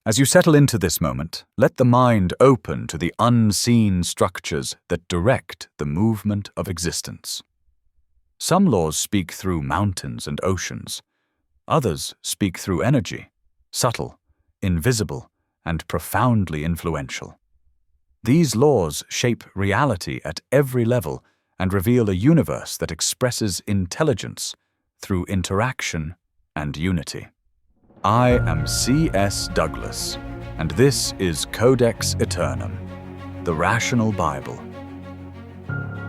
As you settle into this moment, let the mind open to the unseen structures that direct the movement of existence. Some laws speak through mountains and oceans. Others speak through energy, subtle, invisible, and profoundly influential. These laws shape reality at every level and reveal a universe that expresses intelligence through interaction and unity. I am C.S. Douglas, and this is Codex Æternum, the Rational Bible.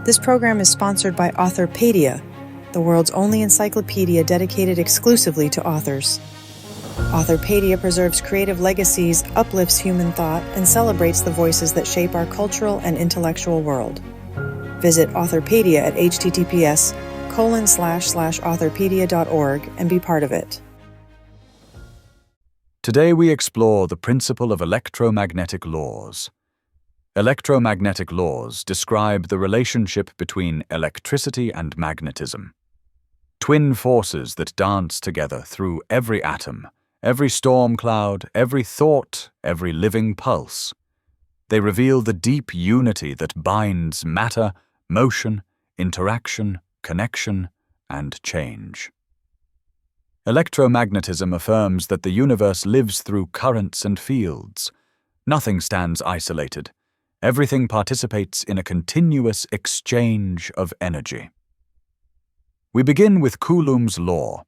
This program is sponsored by Authorpedia, the world's only encyclopedia dedicated exclusively to authors. Authorpedia preserves creative legacies, uplifts human thought, and celebrates the voices that shape our cultural and intellectual world. Visit Authorpedia at https://authorpedia.org and be part of it. Today we explore the principle of electromagnetic laws. Electromagnetic laws describe the relationship between electricity and magnetism. Twin forces that dance together through every atom, every storm cloud, every thought, every living pulse. They reveal the deep unity that binds matter, motion, interaction, connection, and change. Electromagnetism affirms that the universe lives through currents and fields. Nothing stands isolated. Everything participates in a continuous exchange of energy. We begin with Coulomb's law.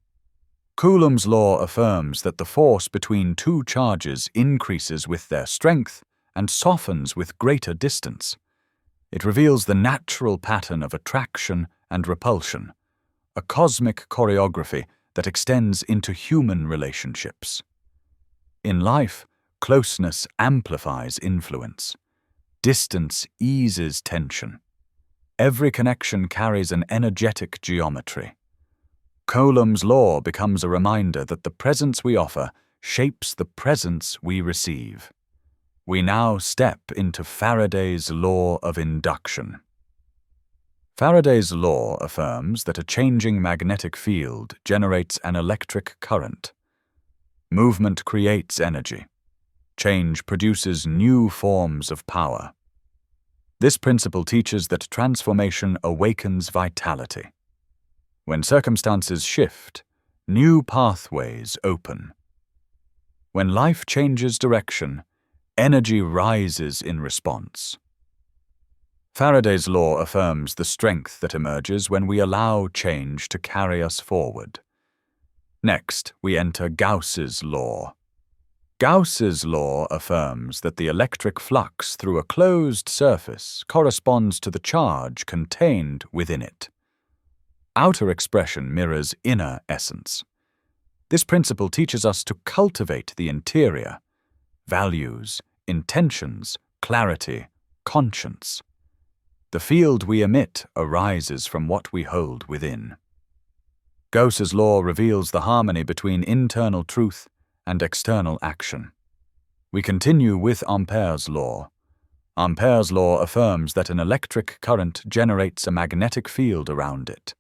Coulomb's law affirms that the force between two charges increases with their strength and softens with greater distance. It reveals the natural pattern of attraction and repulsion, a cosmic choreography that extends into human relationships. In life, closeness amplifies influence. Distance eases tension. Every connection carries an energetic geometry. Coulomb's law becomes a reminder that the presence we offer shapes the presence we receive. We now step into Faraday's law of induction. Faraday's law affirms that a changing magnetic field generates an electric current. Movement creates energy. Change produces new forms of power. This principle teaches that transformation awakens vitality. When circumstances shift, new pathways open. When life changes direction, energy rises in response. Faraday's law affirms the strength that emerges when we allow change to carry us forward. Next, we enter Gauss's law. Gauss's law affirms that the electric flux through a closed surface corresponds to the charge contained within it. Outer expression mirrors inner essence. This principle teaches us to cultivate the interior, values, intentions, clarity, conscience. The field we emit arises from what we hold within. Gauss's law reveals the harmony between internal truth and external action. We continue with Ampère's law. Ampère's law affirms that an electric current generates a magnetic field around it.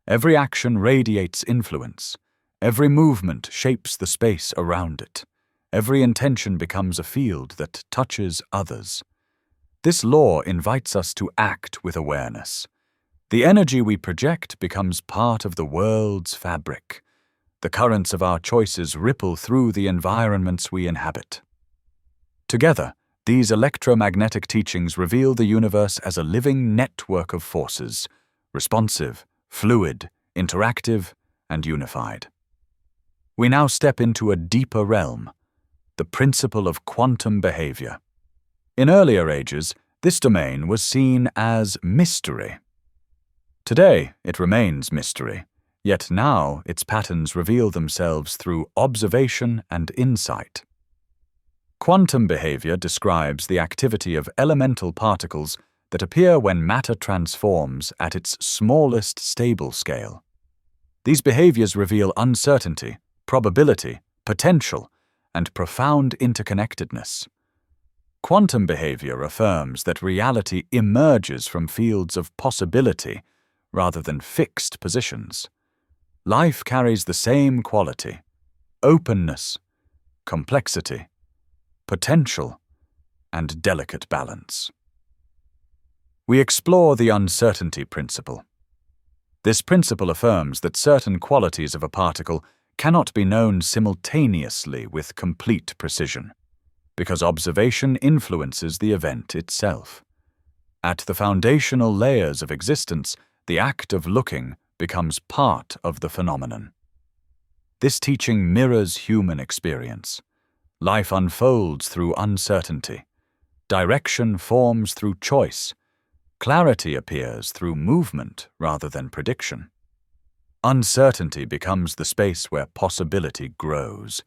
Every action radiates influence. Every movement shapes the space around it. Every intention becomes a field that touches others. This law invites us to act with awareness. The energy we project becomes part of the world's fabric. The currents of our choices ripple through the environments we inhabit. Together, these electromagnetic teachings reveal the universe as a living network of forces, responsive, fluid, interactive, and unified. We now step into a deeper realm, the principle of quantum behavior. In earlier ages, this domain was seen as mystery. Today, it remains mystery, yet now its patterns reveal themselves through observation and insight. Quantum behavior describes the activity of elemental particles that appear when matter transforms at its smallest stable scale. These behaviors reveal uncertainty, probability, potential, and profound interconnectedness. Quantum behavior affirms that reality emerges from fields of possibility rather than fixed positions. Life carries the same quality: openness, complexity, potential, and delicate balance. We explore the uncertainty principle. This principle affirms that certain qualities of a particle cannot be known simultaneously with complete precision, because observation influences the event itself. At the foundational layers of existence, the act of looking becomes part of the phenomenon. This teaching mirrors human experience. Life unfolds through uncertainty. Direction forms through choice. Clarity appears through movement rather than prediction. Uncertainty becomes the space where possibility grows.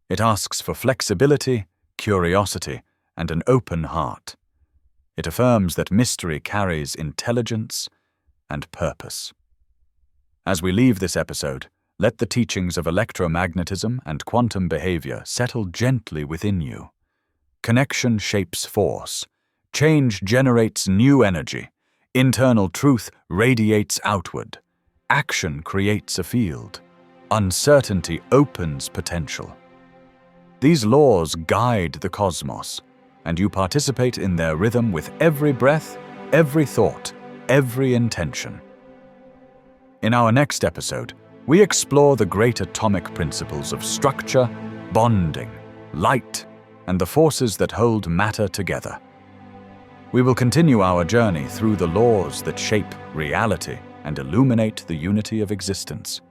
It asks for flexibility, curiosity, and an open heart. It affirms that mystery carries intelligence and purpose. As we leave this episode, let the teachings of electromagnetism and quantum behavior settle gently within you. Connection shapes force. Change generates new energy. Internal truth radiates outward. Action creates a field. Uncertainty opens potential. These laws guide the cosmos, and you participate in their rhythm with every breath, every thought, every intention. In our next episode, we explore the great atomic principles of structure, bonding, light, and the forces that hold matter together. We will continue our journey through the laws that shape reality and illuminate the unity of existence.